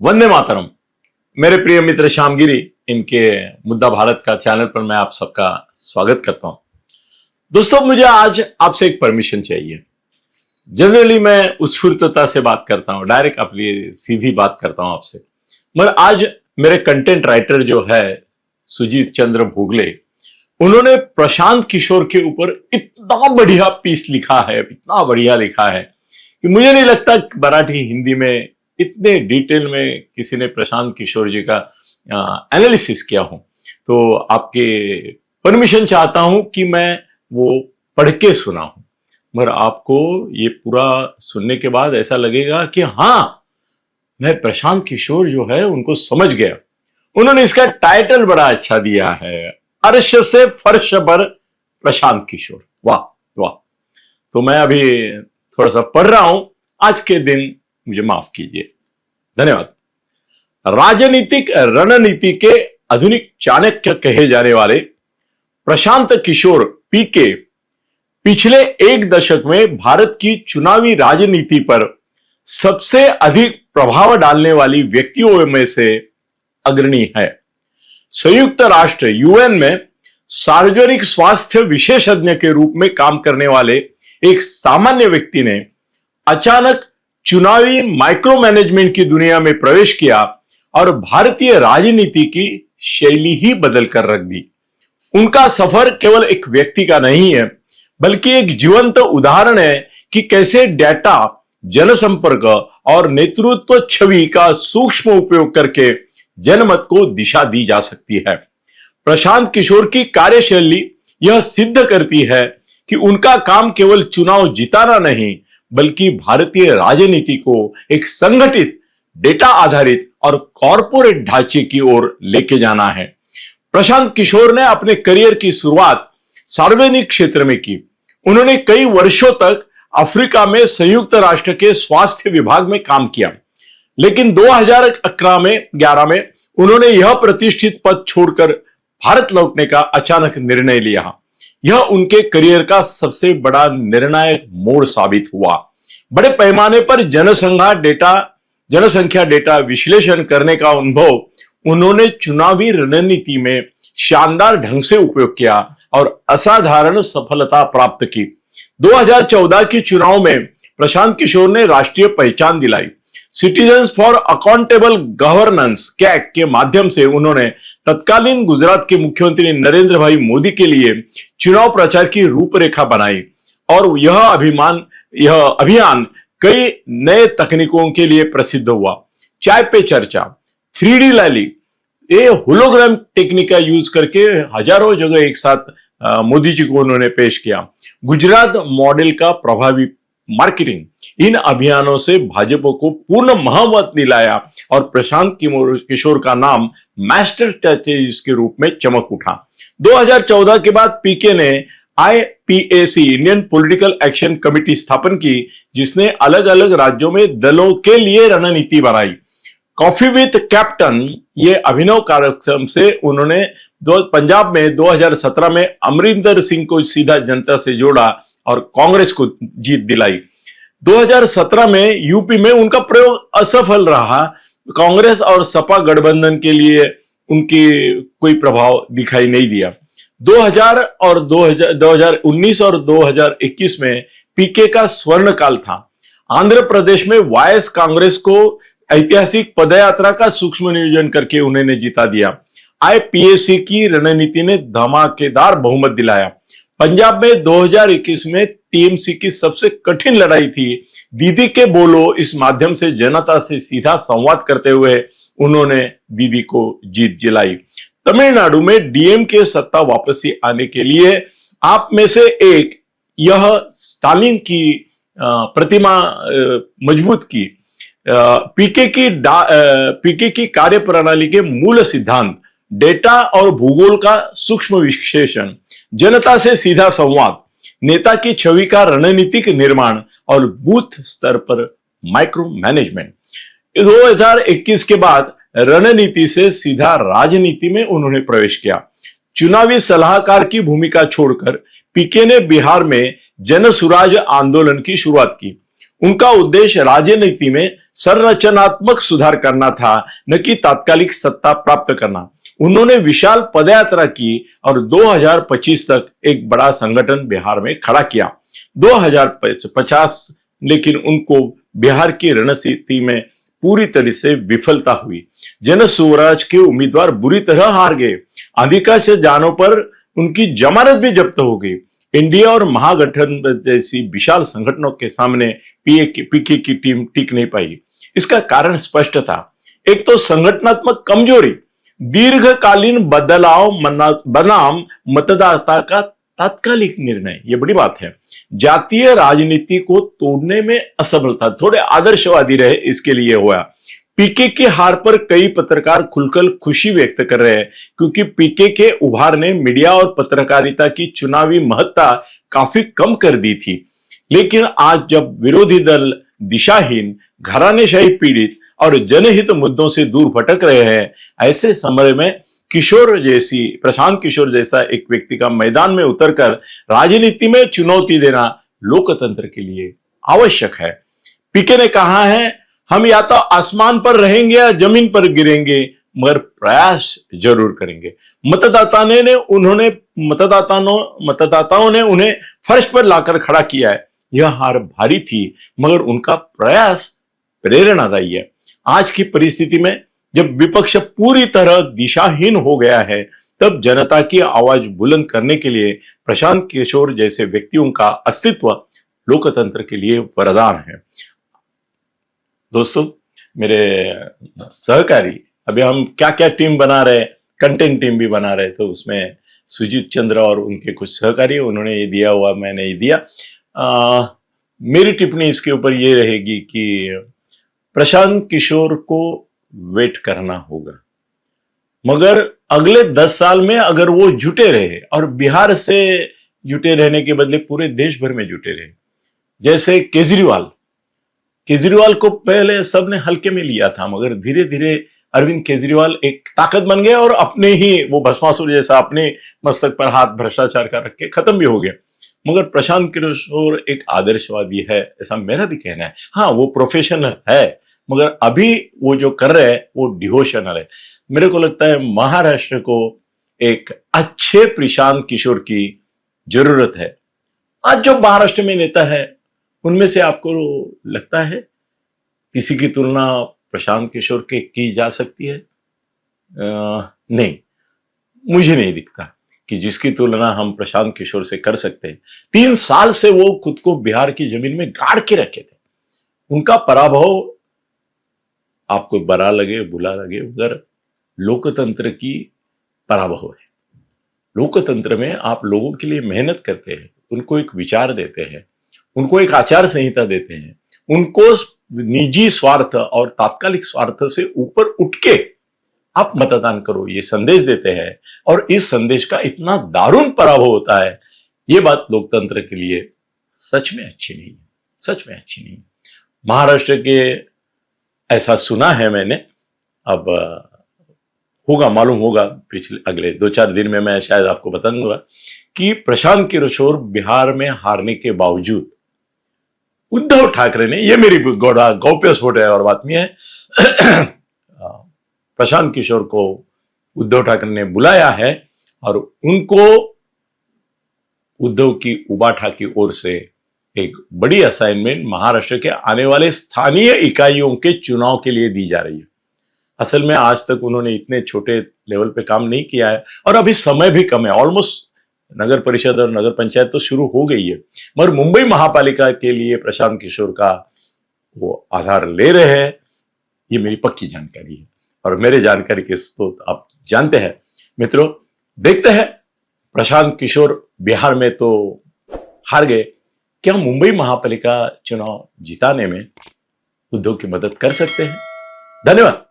वंदे मातरम। मेरे प्रिय मित्र श्यामगिरी, इनके मुद्दा भारत का चैनल पर मैं आप सबका स्वागत करता हूं। दोस्तों, मुझे आज आपसे एक परमिशन चाहिए। जनरली मैं उत्स्फूर्तता से बात करता हूं, डायरेक्ट अपनी सीधी बात करता हूं आपसे, मगर आज मेरे कंटेंट राइटर जो है सुजीत चंद्र भोगले, उन्होंने प्रशांत किशोर के ऊपर इतना बढ़िया पीस लिखा है, इतना बढ़िया लिखा है कि मुझे नहीं लगता मराठी हिंदी में इतने डिटेल में किसी ने प्रशांत किशोर जी का एनालिसिस किया हो। तो आपके परमिशन चाहता हूं कि मैं वो पढ़ के सुनाऊं, मगर आपको ये पूरा सुनने के बाद ऐसा लगेगा कि हाँ, मैं प्रशांत किशोर जो है उनको समझ गया। उन्होंने इसका टाइटल बड़ा अच्छा दिया है, अर्श से फर्श पर प्रशांत किशोर। वाह वाह। तो मैं अभी थोड़ा सा पढ़ रहा हूं, आज के दिन मुझे माफ कीजिए। धन्यवाद। राजनीतिक रणनीति के आधुनिक चाणक्य कहे जाने वाले प्रशांत किशोर पीके पिछले एक दशक में भारत की चुनावी राजनीति पर सबसे अधिक प्रभाव डालने वाली व्यक्तियों में से अग्रणी है। संयुक्त राष्ट्र यूएन में सार्वजनिक स्वास्थ्य विशेषज्ञ के रूप में काम करने वाले एक सामान्य व्यक्ति ने अचानक चुनावी माइक्रो मैनेजमेंट की दुनिया में प्रवेश किया और भारतीय राजनीति की शैली ही बदल कर रख दी। उनका सफर केवल एक व्यक्ति का नहीं है, बल्कि एक जीवंत उदाहरण है कि कैसे डेटा, जनसंपर्क और नेतृत्व छवि का सूक्ष्म उपयोग करके जनमत को दिशा दी जा सकती है। प्रशांत किशोर की कार्यशैली यह सिद्ध करती है कि उनका काम केवल चुनाव जिताना नहीं, बल्कि भारतीय राजनीति को एक संगठित, डेटा आधारित और कॉरपोरेट ढांचे की ओर लेके जाना है। प्रशांत किशोर ने अपने करियर की शुरुआत सार्वजनिक क्षेत्र में की। उन्होंने कई वर्षों तक अफ्रीका में संयुक्त राष्ट्र के स्वास्थ्य विभाग में काम किया, लेकिन 2011 में उन्होंने यह प्रतिष्ठित पद छोड़कर भारत लौटने का अचानक निर्णय लिया। यह उनके करियर का सबसे बड़ा निर्णायक मोड़ साबित हुआ। बड़े पैमाने पर जनसंख्या डेटा विश्लेषण करने का अनुभव उन्होंने चुनावी रणनीति में शानदार ढंग से उपयोग किया और असाधारण सफलता प्राप्त की। 2014 के चुनाव में प्रशांत किशोर ने राष्ट्रीय पहचान दिलाई। सिटीजन्स फॉर अकाउंटेबल गवर्नेंस कैक के माध्यम से उन्होंने तत्कालीन गुजरात के मुख्यमंत्री नरेंद्र भाई मोदी के लिए चुनाव प्रचार की रूपरेखा बनाई और यह अभियान कई नए तकनीकों के लिए प्रसिद्ध हुआ। चाय पे चर्चा, 3D रैली, ये होलोग्राम टेक्निक का यूज करके हजारों जगह एक साथ मोदी जी को उन्होंने पेश किया। गुजरात मॉडल का प्रभावी मार्केटिंग, इन अभियानों से भाजपा को पूर्ण महमत दिलाया और प्रशांत किशोर का नाम मास्टर स्ट्रेटेजिस्ट के रूप में चमक उठा। 2014 के बाद पीके ने IPAC Indian political action committee स्थापन की, जिसने अलग अलग राज्यों में दलों के लिए रणनीति बनाई। कॉफी विद कैप्टन, ये अभिनव कार्यक्रम से उन्होंने पंजाब में 2017 में अमरिंदर सिंह को सीधा जनता से जोड़ा और कांग्रेस को जीत दिलाई। 2017 में यूपी में उनका प्रयोग असफल रहा। कांग्रेस और सपा गठबंधन के लिए उनकी कोई प्रभाव दिखाई नहीं दिया। 2019 और 2021 में पीके का स्वर्ण काल था। आंध्र प्रदेश में वायएस कांग्रेस को ऐतिहासिक पदयात्रा का सूक्ष्म नियोजन करके उन्होंने जिता दिया। IPAC की रणनीति ने धमाकेदार बहुमत दिलाया। पंजाब में 2021 में TMC की सबसे कठिन लड़ाई थी। दीदी के बोलो, इस माध्यम से जनता से सीधा संवाद करते हुए उन्होंने दीदी को जीत दिलाई। तमिलनाडु में DMK सत्ता वापसी आने के लिए आप में से एक, यह स्टालिन की प्रतिमा मजबूत की। पीके की कार्यप्रणाली के मूल सिद्धांत, डेटा और भूगोल का सूक्ष्म विश्लेषण, जनता से सीधा संवाद, नेता की छवि का रणनीतिक निर्माण और बूथ स्तर पर माइक्रो मैनेजमेंट। 2021 के बाद रणनीति से सीधा राजनीति में उन्होंने प्रवेश किया। चुनावी सलाहकार की भूमिका छोड़कर पीके ने बिहार में जनसुराज आंदोलन की शुरुआत की। उनका उद्देश्य राजनीति में संरचनात्मक सुधार करना था, न कि तात्कालिक सत्ता प्राप्त करना। उन्होंने विशाल पदयात्रा की और 2025 तक एक बड़ा संगठन बिहार में खड़ा किया। 2050 लेकिन उनको बिहार की रणनीति में पूरी तरह से विफलता हुई। जन स्वराज के उम्मीदवार बुरी तरह हार गए। अधिकांश जानों पर उनकी जमानत भी जब्त हो गई। इंडिया और महागठबंधन जैसी विशाल संगठनों के सामने पीके की टीम टिक नहीं पाई। इसका कारण स्पष्ट था। एक तो संगठनात्मक कमजोरी, दीर्घकालीन बदलाव बनाम मतदाता का तात्कालिक निर्णय, ये बड़ी बात है। जातीय राजनीति को तोड़ने में असफलता, थोड़े आदर्शवादी रहे इसके लिए हुआ। पीके की हार पर कई पत्रकार खुलकर खुशी व्यक्त कर रहे हैं, क्योंकि पीके के उभार ने मीडिया और पत्रकारिता की चुनावी महत्ता काफी कम कर दी थी। लेकिन आज जब विरोधी दल दिशाहीन, घरानेशाही पीड़ित और जनहित मुद्दों से दूर भटक रहे हैं, ऐसे समय में प्रशांत किशोर जैसा एक व्यक्ति का मैदान में उतरकर राजनीति में चुनौती देना लोकतंत्र के लिए आवश्यक है। पीके ने कहा है, हम या तो आसमान पर रहेंगे या जमीन पर गिरेंगे, मगर प्रयास जरूर करेंगे। मतदाताओं ने उन्हें फर्श पर लाकर खड़ा किया है। यह हार भारी थी, मगर उनका प्रयास प्रेरणादायी है। आज की परिस्थिति में जब विपक्ष पूरी तरह दिशाहीन हो गया है, तब जनता की आवाज बुलंद करने के लिए प्रशांत किशोर जैसे व्यक्तियों का अस्तित्व लोकतंत्र के लिए वरदान है। दोस्तों, मेरे सहकारी, अभी हम क्या क्या टीम बना रहे, कंटेंट टीम भी बना रहे, तो उसमें सुजीत चंद्र और उनके कुछ सहकारी, उन्होंने ये दिया हुआ, मैंने ये दिया। मेरी टिप्पणी इसके ऊपर ये रहेगी कि प्रशांत किशोर को वेट करना होगा, मगर अगले 10 साल में अगर वो जुटे रहे, और बिहार से जुटे रहने के बदले पूरे देश भर में जुटे रहे, जैसे केजरीवाल को पहले सबने हल्के में लिया था, मगर धीरे धीरे अरविंद केजरीवाल एक ताकत बन गए और अपने ही वो भस्मासुर जैसा अपने मस्तक पर हाथ भ्रष्टाचार का रख के खत्म भी हो गया। मगर प्रशांत किशोर एक आदर्शवादी है, ऐसा मेरा भी कहना है। हाँ, वो प्रोफेशनल है, मगर अभी वो जो कर रहे हैं वो डिवोशनल है। मेरे को लगता है महाराष्ट्र को एक अच्छे प्रशांत किशोर की जरूरत है। आज जो महाराष्ट्र में नेता है, उनमें से आपको लगता है किसी की तुलना प्रशांत किशोर के की जा सकती है? नहीं, मुझे नहीं दिखता कि जिसकी तुलना हम प्रशांत किशोर से कर सकते हैं। 3 साल से वो खुद को बिहार की जमीन में गाड़ के रखे थे। उनका पराभव आपको बुरा लगे, मगर लोकतंत्र की पराभव है। लोकतंत्र में आप लोगों के लिए मेहनत करते हैं, उनको एक विचार देते हैं, उनको एक आचार संहिता देते हैं, उनको निजी स्वार्थ और तात्कालिक स्वार्थ से ऊपर उठ के आप मतदान करो, ये संदेश देते हैं। और इस संदेश का इतना दारुण पराभव होता है, ये बात लोकतंत्र के लिए सच में अच्छी नहीं है, सच में अच्छी नहीं है। महाराष्ट्र के ऐसा सुना है मैंने, अब होगा, मालूम होगा, अगले 2-4 दिन में मैं शायद आपको बता दूंगा कि प्रशांत किशोर बिहार में हारने के बावजूद उद्धव ठाकरे ने, ये मेरी गौप्यस्फोट है और बात नहीं है, प्रशांत किशोर को उद्धव ठाकरे ने बुलाया है और उनको उद्धव की उबाठा की ओर से एक बड़ी असाइनमेंट महाराष्ट्र के आने वाले स्थानीय इकाइयों के चुनाव के लिए दी जा रही है। असल में आज तक उन्होंने इतने छोटे लेवल पे काम नहीं किया है और अभी समय भी कम है। ऑलमोस्ट नगर परिषद और नगर पंचायत तो शुरू हो गई है, मगर मुंबई महापालिका के लिए प्रशांत किशोर का वो आधार ले रहे हैं, ये मेरी पक्की जानकारी है। और मेरे जानकारी के स्रोत आप जानते हैं मित्रों। देखते हैं, प्रशांत किशोर बिहार में तो हार गए, क्या मुंबई महापालिका चुनाव जिताने में उद्धव की मदद कर सकते हैं? धन्यवाद।